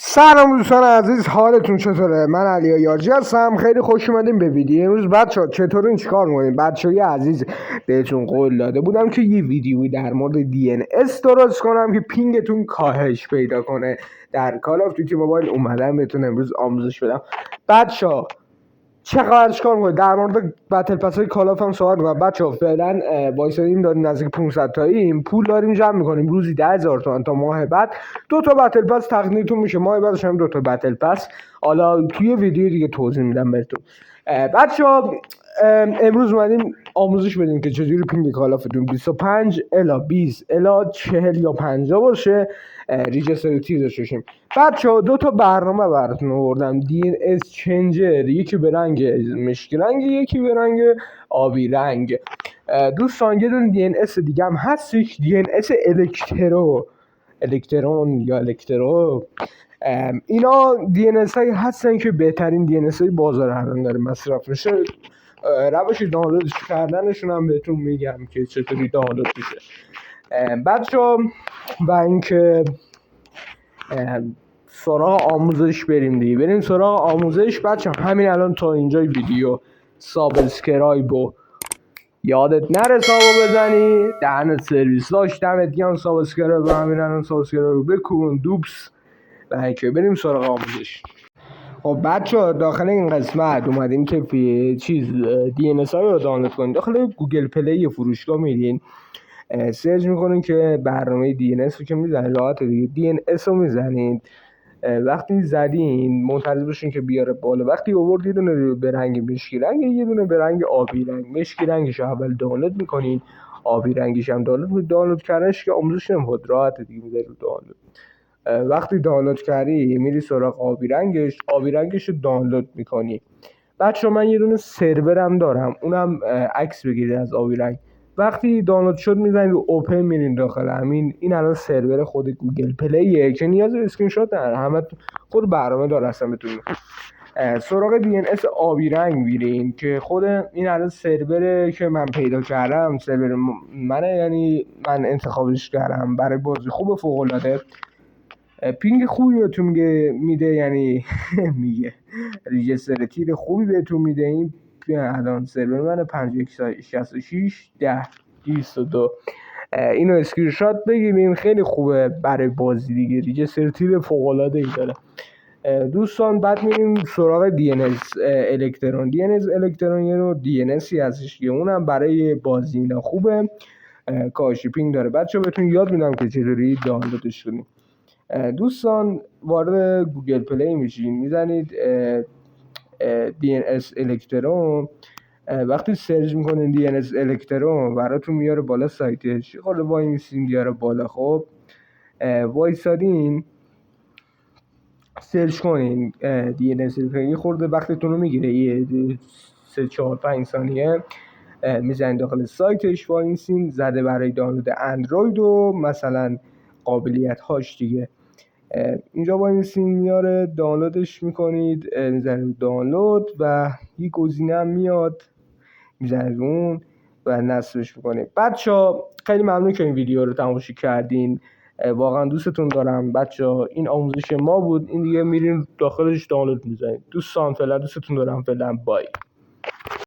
سلام دوستان عزیز، حالتون چطوره؟ من علی یارجی هستم. خیلی خوش اومدیم به ویدیو امروز. بچه‌ها چطورین؟ چیکار می‌کنین؟ بچه‌های عزیز، بهتون قول داده بودم که یه ویدیویی در مورد DNS درست کنم که پینگتون کاهش پیدا کنه. در کال آف دیوتی موبایل اومدم بهتون امروز آموزش بدم. بچه‌ها چقدر چیکار می‌کنید؟ در مورد بتل پس‌های کال آف هم صحبت می‌کنم. بچه‌ها فعلا وایسادیم داریم نزدیک 500 تاییم، پول داریم جمع می‌کنیم روزی 10000 تومان تا ماه بعد 2 تا بتل پس تقدیمتون میشه. ماه بعدش هم 2 تا بتل پس. حالا توی ویدیو دیگه توضیح میدم بهتون. بچه‌ها امروز اومدیم آموزش بدیم که چجوری پینگ کال آفتون 25 الی 20 الی 40 یا 50 باشه، ریجستر داشته باشیم. بچه‌ها 2 تا برنامه براتون آوردم. DNS چنجر، یکی به رنگ مشکی رنگ، یکی به رنگ آبی رنگ. دوستان یه دونه DNS دیگه هم هستش، DNS الکترون یا الکترو. اینا DNS هایی هستن که بهترین DNS های بازار الان داره مصرف میشه. روش دانلودش کردنشون هم بهتون میگم که چطوری دانلود میشه. بچه‌ها و اینکه سراغ آموزش بریم سراغ آموزش. بچه همین الان تا اینجای ویدیو سابسکرایب و یادت نره سابو بزنی، دهنت سرویس داشتم دیگه. هم سابسکرایب و همین الان سابسکرایب رو بکن دوبس و اینکه بریم سراغ آموزش. خب بچه داخل این قسمت اومدیم که DNS ها رو دانلود کنید. داخل گوگل پلی فروشگاه میرین، سرچ میکنین که برنامه DNS رو که میزنید راحت دیگه DNS رو میزنید. وقتی زدین منتظر باشین که بیاره بالا. وقتی آورد یه دونه به رنگ مشکی رنگ، یه دونه به رنگ آبی رنگ. مشکی رنگش اول دانلود میکنین، آبی رنگش هم دانلود کردنش که آموزش نمیخواد، راحت دیگه میذاری رو دانلود. وقتی دانلود کردی میری سراغ آبی رنگش رو دانلود میکنی. بچه من یه دونه سرورم دارم، اونم عکس بگیرید از آبی رنگ. وقتی دانلود شد میزنید رو اوپن، میرین داخل همین. این الان سرور خود گوگل پلیه که نیاز به اسکرین شات نداره، همه خود برنامه داره اصلا بتونید. سراغ DNS آبی رنگ میرین که خود این الان سروره که من پیدا کردم، سرور منه، یعنی من انتخابش کردم برای بازی خوب فوق العاده. پینگ خوبی بهتون میده، یعنی میگه ریجستر تیر خوبی بهتون میده. این الان سرور من 51661022. اینو اسکرین شات بگیریم، خیلی خوبه برای بازی دیگه. ریجستر تیر فوق العاده ای داره دوستان. بعد میریم سراغ DNS الکترون. DNS الکترون یه نوع DNSی هستش که اونم برای بازی اینا خوبه، کاهش پینگ داره. بچه‌ها بهتون یاد میدم که چجوری دانلودش کنید. دوستان وارد گوگل پلی میشین، میزنید DNS الکترون. وقتی سرچ میکنین DNS الکترون براتون میاره بالا سایتش. خود وای میسین بیاره بالا. خب وایسادین سرچ کنین DNS الکترون. خورده وقتتون رو میگیره، یه 3-4-5 ثانیه. میزنین داخل سایتش، وای میسین زده برای دانلود اندروید و مثلا قابلیت هاش دیگه. اینجا با این میاره دانلودش میکنید، میزنید دانلود و یک گزینه هم میاد، میزنید اون و نصبش میکنید. بچه‌ها خیلی ممنون که این ویدیو رو تماشا کردین، واقعا دوستتون دارم. بچه‌ها این آموزش ما بود، این دیگه میرین داخلش دانلود میزنید. دوستان فعلا دوستتون دارم، فعلا بای.